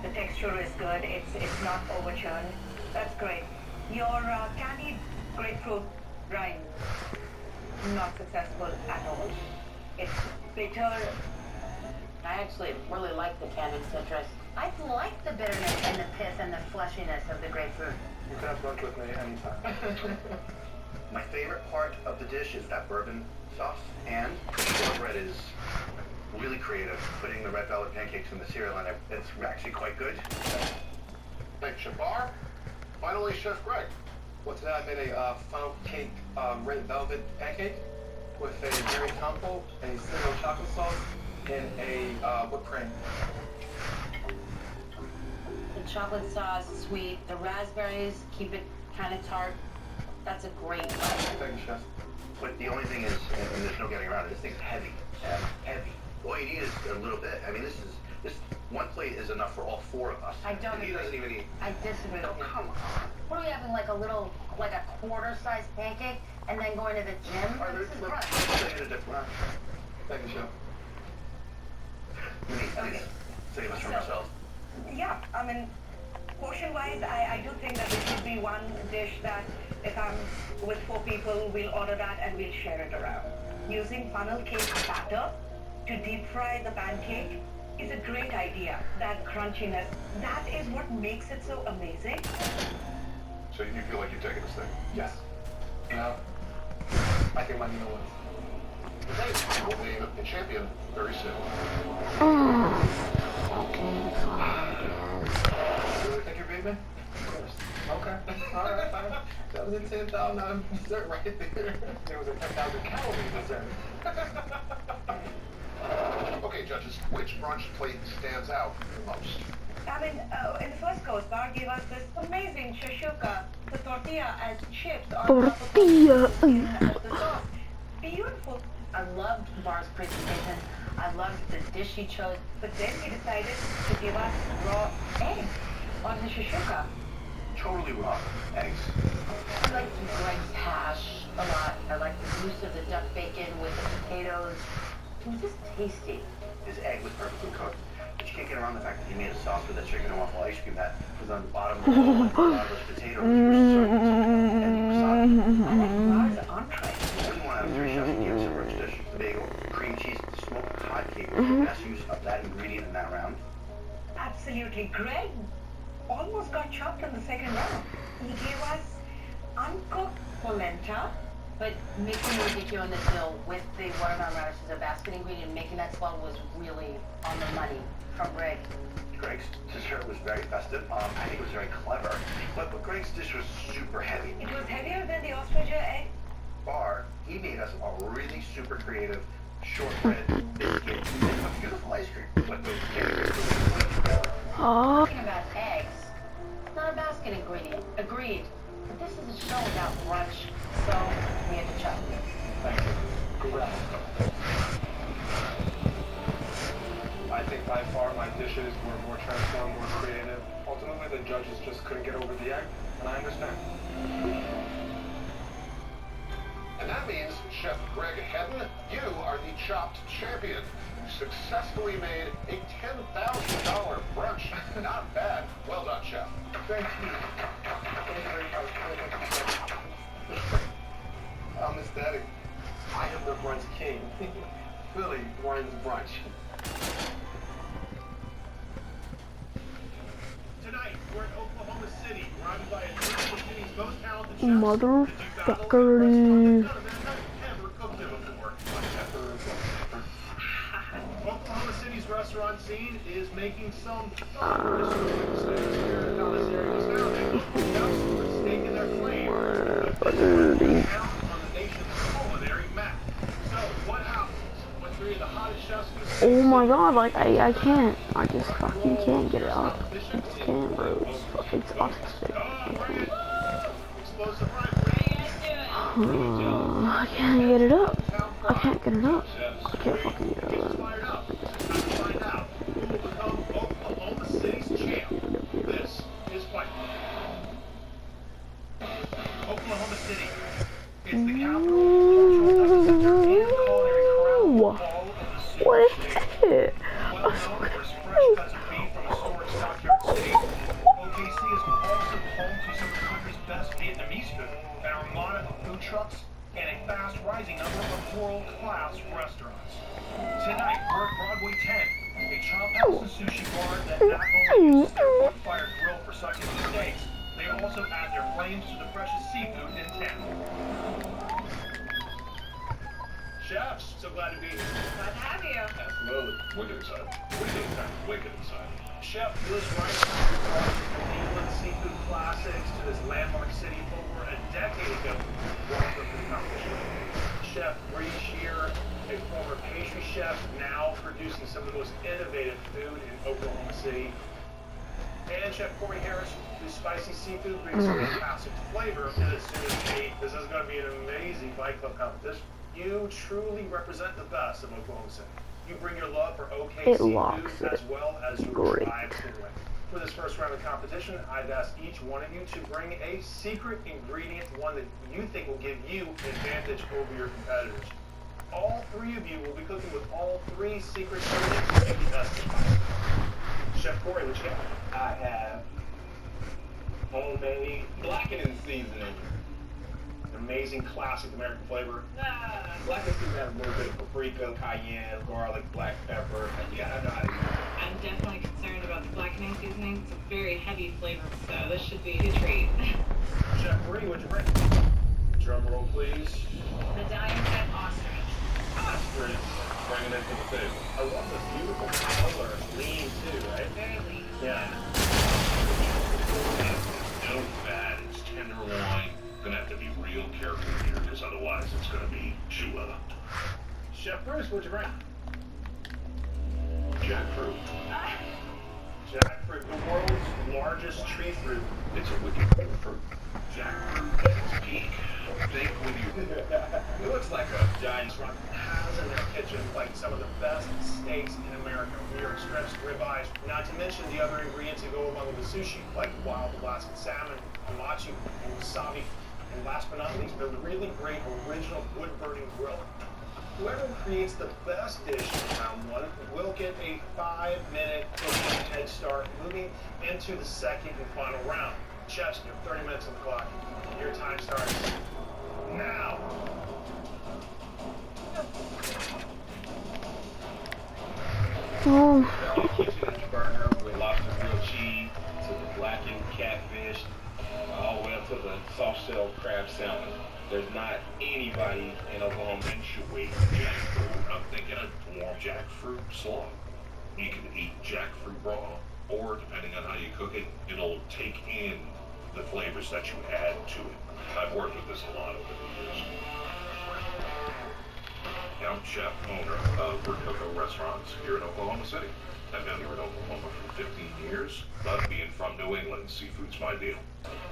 The texture is good. It's not overchurned. That's great. Your candied grapefruit rind, not successful at all. It's bitter. I actually really like the candied citrus. I like the bitterness and the pith and the fleshiness of the grapefruit. You can have lunch with me anytime. My favorite part of the dish is that bourbon sauce, and the shortbread is really creative. Putting the red velvet pancakes in the cereal in it, it's actually quite good. Thanks, Chef Bar. Finally, Chef Greg. Well, today I made a funnel cake red velvet pancake with a berry compote, a cereal chocolate sauce, and a whipped cream. The chocolate sauce is sweet. The raspberries keep it kind of tart. That's a great brunch. Thank you, Chef. But the only thing is, and there's no getting around it, this thing's heavy. Heavy. All you need is a little bit. I mean, this one plate is enough for all four of us. I don't and he agree. doesn't even eat. I disagree with you. Come on. What are we having, like a quarter-sized pancake, and then going to the gym? This is brunch. Thank you, Chef. Please, save us from ourselves. Yeah, I mean, portion-wise, I do think that there should be one dish that if I'm with 4 people, we'll order that and we'll share it around. Using funnel cake batter to deep fry the pancake is a great idea. That crunchiness, that is what makes it so amazing. So you feel like you've taken this thing? Yes. No. I think my meal wins. Okay, we'll name a champion very soon. Okay, fine. You really think you're beating me? Of course. Okay. Alright, fine. That was a 10,000 dessert right there. There was a 10,000 calorie dessert. Okay, judges, which brunch plate stands out the most? I mean, in the first course, Bar gave us this amazing shashuka, the tortilla as chips on Tortilla. the sauce. Beautiful. I loved Bar's presentation. I loved the dish he chose. But then he decided to give us raw eggs on the shashuka. Totally raw eggs. I liked Greg's hash a lot. I liked the use of the duck bacon with the potatoes. It was just tasty. His egg was perfectly cooked. But you can't get around the fact that he made a sauce with that chicken and waffle ice cream that was on the bottom of the bowl and a lot of those potatoes were served and I like Bar's entree. we want to have 3 chefs in here, some rich dish, the bagel, cream cheese, smoked hot cake was the best use of that ingredient in that round. Absolutely. Greg almost got chopped in the second round. He gave us uncooked polenta. But mixing the radicchio in this bill with the watermelon radish as a basket ingredient, making that swell was really on the money from Greg. Greg's dessert was very festive. I think it was very clever. But Greg's dish was super heavy. It was heavier than the ostrich egg. Bar, he made us a really super creative shortbread biscuit and a beautiful ice cream. But those characters were together. Talking about eggs, it's not a basket ingredient. Agreed. But this is a show about brunch, so we had to chop it. Thank you. Congrats. I think by far my dishes were more transformed, more creative. Ultimately, the judges just couldn't get over the egg, and I understand. And that means, Chef Greg Hedden, you are the chopped champion. You successfully made a $10,000 brunch. Not bad. Well done, Chef. Thank you. Thank you very much. I'm ecstatic. I am the brunch king. Philly runs brunch. Tonight, we're in Oklahoma City, surrounded by a new city's most talented chefs. Motherfucker. Oklahoma City's restaurant scene is making some thunderous moves since the commissary was founded. Chefs were staking their claim to put this restaurant on the nation's culinary map. So, what happens when 3 of the hottest chefs in the city? Oh my god, like, I can't. I just fucking can't get it up. I just can't, bro. It's fucking toxic. I can't get it up. I can't get it up. I can't fucking get it up. Oklahoma City's champ. This is Fight. Oklahoma City. It's the capital, cultural epicenter, and culinary crown ball of the super What is state. it? Well known for its fresh cuts of beef from historic Stockyard City, OKC is also home to some of the country's best Vietnamese food, an armada of food trucks, and a fast-rising number of world-class restaurants. Tonight, we're at Broadway 10, a chop house and sushi bar that not only uses their wood-fired grill for sucking the steaks, they also add their flames to the freshest seafood in town. Chefs, so glad to be here. Glad to have you. Absolutely. Wicked excited. Wicked excited. Chef Liz Rice brought the England seafood classics to this landmark city over a decade ago. Brought them to the competition. Chef Bree Shear, a former pastry chef, now producing some of the most innovative food in Oklahoma City. And Chef Corey Harris, whose spicy seafood brings fantastic flavor. And as soon as you eat, this is going to be an amazing Fight Club competition. You truly represent the best of Oklahoma City. You bring your love for OK seafood as well as your drive to win. For this first round of competition, I've asked each one of you to bring a secret ingredient, one that you think will give you an advantage over your competitors. All three of you will be cooking with all three secret ingredients to be tested. Chef Corey, what you got? I have homemade blackening seasoning. Amazing classic American flavor. Blackening seasoning has a little bit of paprika, cayenne, garlic, black pepper. Yeah, I know how to use it. I'm definitely concerned about the blackening seasoning. It's a very heavy flavor, so this should be a treat. Chef Bree, what'd you bring? Drum roll, please. Medallion type ostrich. Ostrich. Bringing it to the table. I love this beautiful color. Lean too, right? Very lean. Yeah. No fat, it's tenderloin. Gonna have to be real careful here, because otherwise it's gonna be chew up. Chef Bruce, what'd you bring? Jackfruit. Jackfruit, the world's largest tree fruit. It's a wicked fruit. Jackfruit at its peak. Think when you... It looks like a giant restaurant has in their kitchen like some of the best steaks in America. New York strips, ribeyes, not to mention the other ingredients that go along with the sushi, like wild Alaskan salmon, hamachi, and wasabi. And last but not least, the really great original wood-burning grill. Whoever creates the best dish in round one will get a 5-minute cooking head start moving into the second and final round. Chefs, you have 30 minutes on the clock. Your time starts now. Burger with lobster grilled cheese, to the blackened catfish, all the way up to the soft shell crab salmon. There's not anybody in Oklahoma And should wait jackfruit. I'm thinking a warm jackfruit slaw. You can eat jackfruit raw, or depending on how you cook it, it'll take in the flavors that you add to it. I've worked with this a lot over the years. I'm chef owner of Rococo Restaurants here in Oklahoma City. I've been here in Oklahoma for 15 years, but being from New England, seafood's my deal.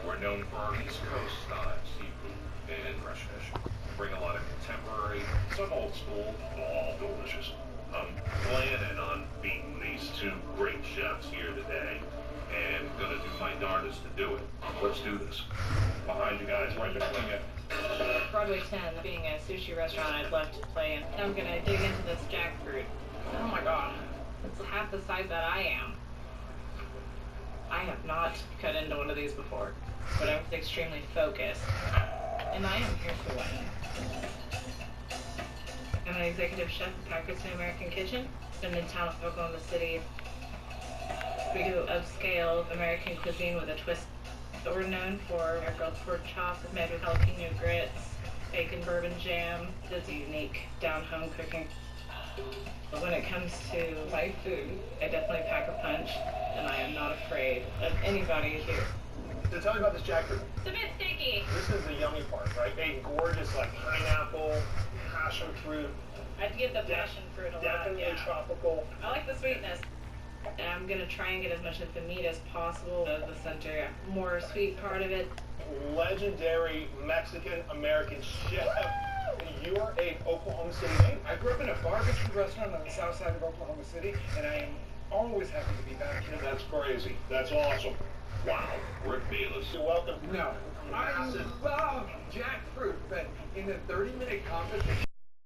We're known for our East Coast style seafood and fresh fish. Bring a lot of contemporary, some old school, all delicious. I'm planning on beating these two great chefs here today, and gonna do my darndest to do it. Let's do this. Behind you guys, right between you. Broadway 10 being a sushi restaurant I'd love to play in. I'm gonna dig into this jackfruit. Oh my god. It's half the size that I am. I have not cut into one of these before, but I was extremely focused. And I am here to win. I'm an executive chef at Pakistan American Kitchen in Midtown of Oklahoma City. We do upscale American cuisine with a twist. So we're known for our grilled pork chops made with jalapeno grits, bacon bourbon jam. It's a unique down-home cooking. But when it comes to my food, I definitely pack a punch, and I am not afraid of anybody here. So tell me about this jackfruit. It's a bit sticky. This is the yummy part, right? A gorgeous, like, pineapple, passion fruit. I'd give the passion fruit a lot, Definitely yeah. tropical. I like the sweetness. And I'm gonna try and get as much of the meat as possible of the center, more sweet part of it. Legendary Mexican-American chef. You're a Oklahoma City native. I grew up in a barbecue restaurant on the south side of Oklahoma City, and I am always happy to be back here. That's crazy. That's awesome. Wow. Rick Bayless. You're welcome. No, I love jackfruit, but in a 30-minute competition,